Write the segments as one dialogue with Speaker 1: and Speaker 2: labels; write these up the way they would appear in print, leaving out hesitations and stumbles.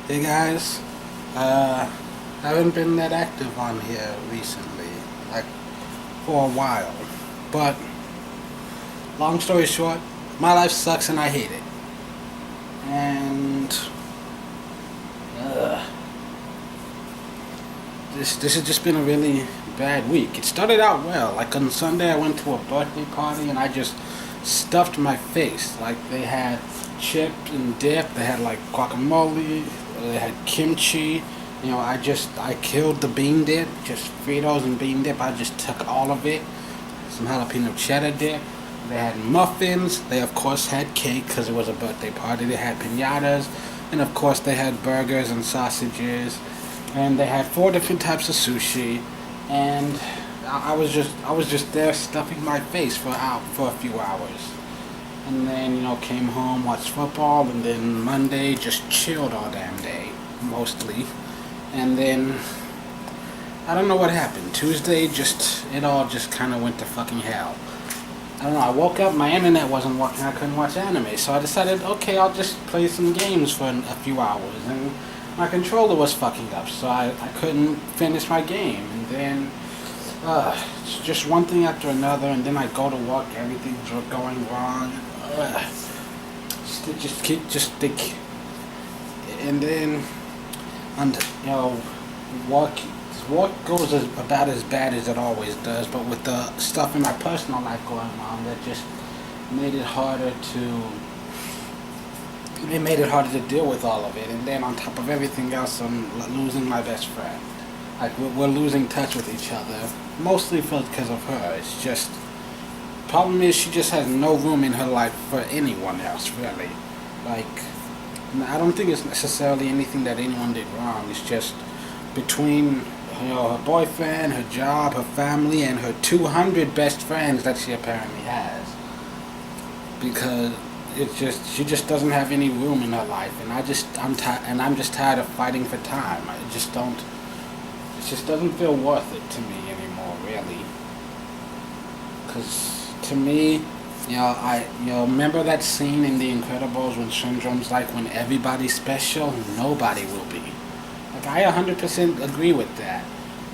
Speaker 1: Hey guys, haven't been that active on here recently, like for a while. But long story short, my life sucks and I hate it. And uh, this has just been a really bad week. It started out well. Like on Sunday, I went to a birthday party and I just stuffed my face. Like they had chips and dip. They had like guacamole. They had kimchi. I killed the bean dip, just Fritos and bean dip. I just took all of it. Some jalapeno cheddar dip. They had muffins. They of course had cake because it was a birthday party. They had pinatas, and of course they had burgers and sausages, and they had four different types of sushi. And I was just there stuffing my face for a few hours, and then came home, watched football, and then Monday just chilled all damn day mostly, and then I don't know what happened. Tuesday just it all just kind of went to fucking hell. I don't know. I woke up, my internet wasn't working. I couldn't watch anime, so I decided, okay, I'll just play some games for a few hours. And my controller was fucking up, so I couldn't finish my game. And then it's just one thing after another. And then I go to work, everything's going wrong. Just think. And then, and work work goes about as bad as it always does, but with the stuff in my personal life going on, that just made it harder to deal with all of it. And then on top of everything else, I'm losing my best friend. Like we're losing touch with each other, mostly because of her. It's just problem is she just has no room in her life for anyone else, really. Like I don't think it's necessarily anything that anyone did wrong. It's just between her boyfriend, her job, her family, and her 200 best friends that she apparently has. Because she just doesn't have any room in her life, and I'm just tired of fighting for time. I just don't. It just doesn't feel worth it to me anymore, really. Because to me, remember that scene in The Incredibles when Syndrome's like, when everybody's special, nobody will be. Like, I 100% agree with that.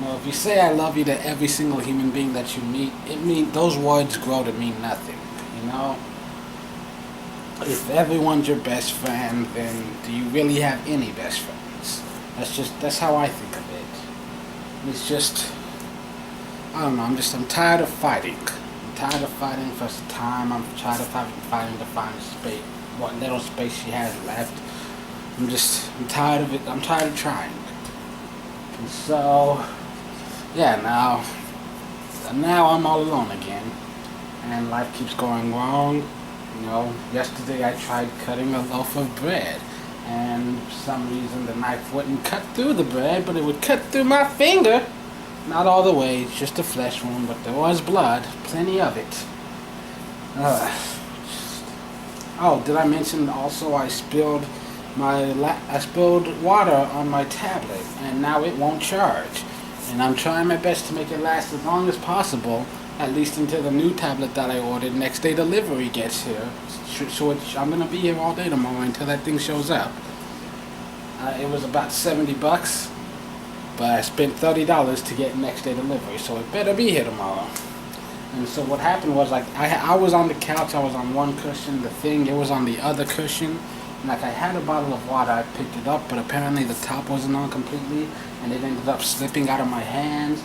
Speaker 1: If you say I love you to every single human being that you meet, those words grow to mean nothing, If everyone's your best friend, then do you really have any best friends? That's how I think of it. It's just, I don't know, I'm tired of fighting. I'm tired of fighting for time. I'm tired of fighting to find space, what little space she has left. I'm tired of it. I'm tired of trying. And so, yeah, now I'm all alone again. And life keeps going wrong. Yesterday I tried cutting a loaf of bread. And for some reason the knife wouldn't cut through the bread, but it would cut through my finger. Not all the way, it's just a flesh wound, but there was blood. Plenty of it. Oh, did I mention also I spilled water on my tablet, and now it won't charge. And I'm trying my best to make it last as long as possible, at least until the new tablet that I ordered next day delivery gets here. So I'm gonna be here all day tomorrow until that thing shows up. It was about $70, but I spent $30 to get next day delivery, so it better be here tomorrow. And so what happened was, like, I was on the couch, I was on one cushion, it was on the other cushion. Like, I had a bottle of water, I picked it up, but apparently the top wasn't on completely, and it ended up slipping out of my hands,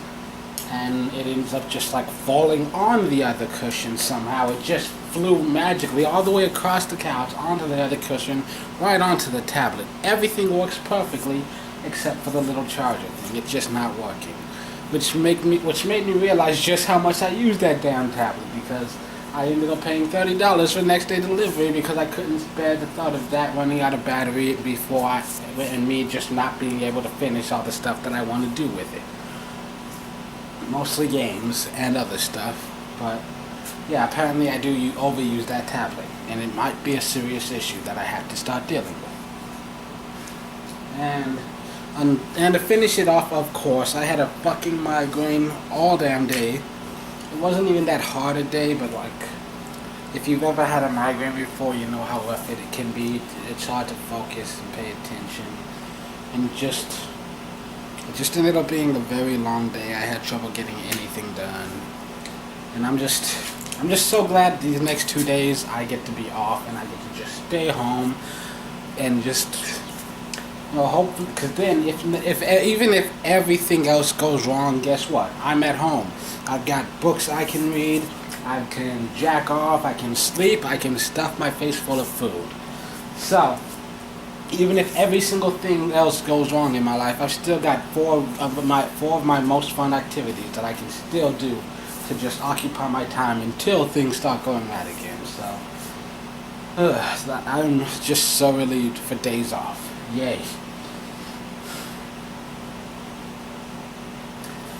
Speaker 1: and it ends up just like falling on the other cushion somehow. It just flew magically all the way across the couch, onto the other cushion, right onto the tablet. Everything works perfectly, except for the little charger thing. It's just not working. Which made me realize just how much I used that damn tablet, because I ended up paying $30 for next day delivery because I couldn't spare the thought of that running out of battery and me just not being able to finish all the stuff that I want to do with it. Mostly games and other stuff, but yeah, apparently I do overuse that tablet, and it might be a serious issue that I have to start dealing with. And to finish it off, of course, I had a fucking migraine all damn day. It wasn't even that hard a day, but like, if you've ever had a migraine before, you know how rough it can be. It's hard to focus and pay attention. and it just ended up being a very long day. I had trouble getting anything done, and I'm just so glad these next 2 days I get to be off and I get to just stay home and just, hopefully, because then if even if everything else goes wrong, guess what? I'm at home. I've got books I can read. I can jack off. I can sleep. I can stuff my face full of food. So, even if every single thing else goes wrong in my life, I've still got four of my most fun activities that I can still do to just occupy my time until things start going right again. So I'm just so relieved for days off. Yay.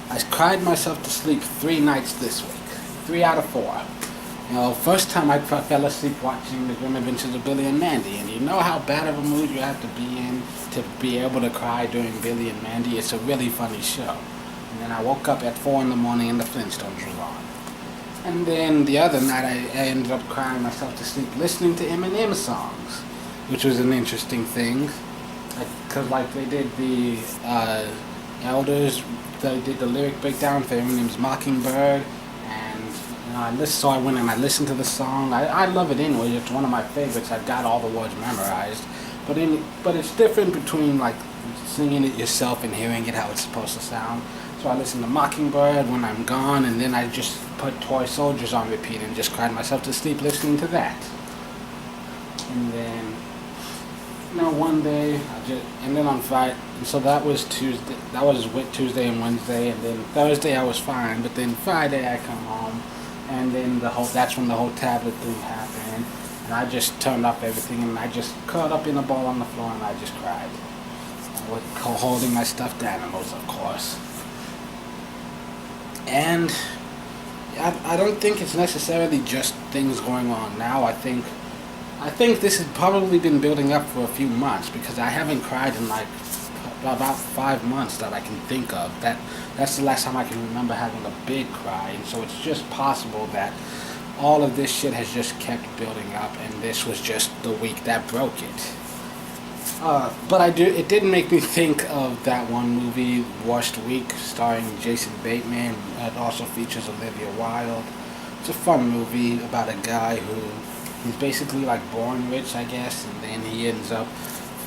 Speaker 1: I cried myself to sleep 3 nights this week. 3 out of 4. First time I fell asleep watching The Grim Adventures of Billy and Mandy, and you know how bad of a mood you have to be in to be able to cry during Billy and Mandy. It's a really funny show. And then I woke up at 4 in the morning and the Flintstones was on. And then the other night I ended up crying myself to sleep listening to Eminem songs, which was an interesting thing. Because they did the Elders, they did the lyric breakdown for Eminem's Mockingbird. So I went and I listened to the song. I love it anyway. It's one of my favorites. I've got all the words memorized. But it's different between singing it yourself and hearing it how it's supposed to sound. So I listened to Mockingbird when I'm gone, and then I just put Toy Soldiers on repeat and just cried myself to sleep listening to that. And then, one day and then on Friday. So that was Tuesday. That was Tuesday and Wednesday, and then Thursday I was fine. But then Friday I come home. And then that's when the whole tablet thing happened. And I just turned off everything and I just curled up in a ball on the floor and I just cried. With holding my stuffed animals, of course. And I don't think it's necessarily just things going on now. I think this has probably been building up for a few months because I haven't cried in about 5 months that I can think of. That's the last time I can remember having a big cry, and so it's just possible that all of this shit has just kept building up, and this was just the week that broke it. But it did make me think of that one movie, Worst Week, starring Jason Bateman. It also features Olivia Wilde. It's a fun movie about a guy he's basically born rich, I guess, and then he ends up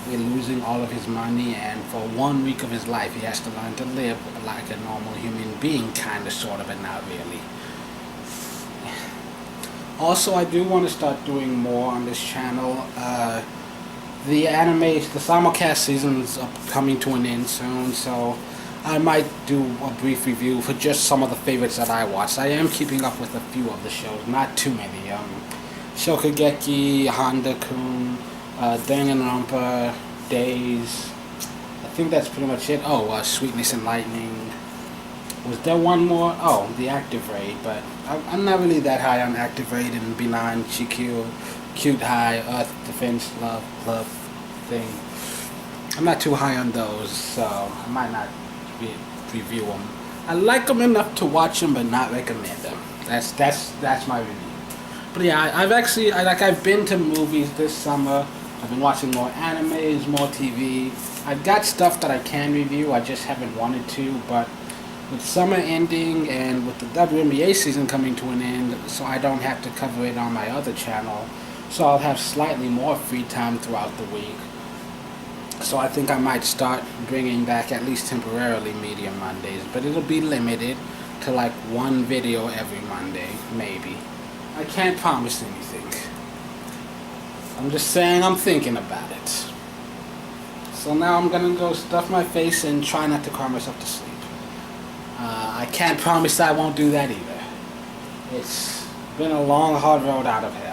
Speaker 1: losing all of his money, and for 1 week of his life he has to learn to live like a normal human being, kind of, sort of, and not really. Also, I do want to start doing more on this channel. The simulcast season is coming to an end soon, so I might do a brief review for just some of the favorites that I watched. I am keeping up with a few of the shows, not too many. Shokugeki, Honda-kun, Danganronpa, Days. I think that's pretty much it. Sweetness and Lightning. Was there one more? The Active Raid, but I'm not really that high on Active Raid and Benign GQ, Cute High, Earth Defense Love Club thing. I'm not too high on those, so I might not review them. I like them enough to watch them, but not recommend them. That's my review. But yeah, I've been to movies this summer. I've been watching more animes, more TV. I've got stuff that I can review, I just haven't wanted to, but with summer ending and with the WNBA season coming to an end, so I don't have to cover it on my other channel, so I'll have slightly more free time throughout the week. So I think I might start bringing back, at least temporarily, Media Mondays, but it'll be limited to 1 video every Monday, maybe. I can't promise anything. I'm just saying I'm thinking about it. So now I'm gonna go stuff my face and try not to cry myself to sleep. I can't promise I won't do that either. It's been a long, hard road out of hell.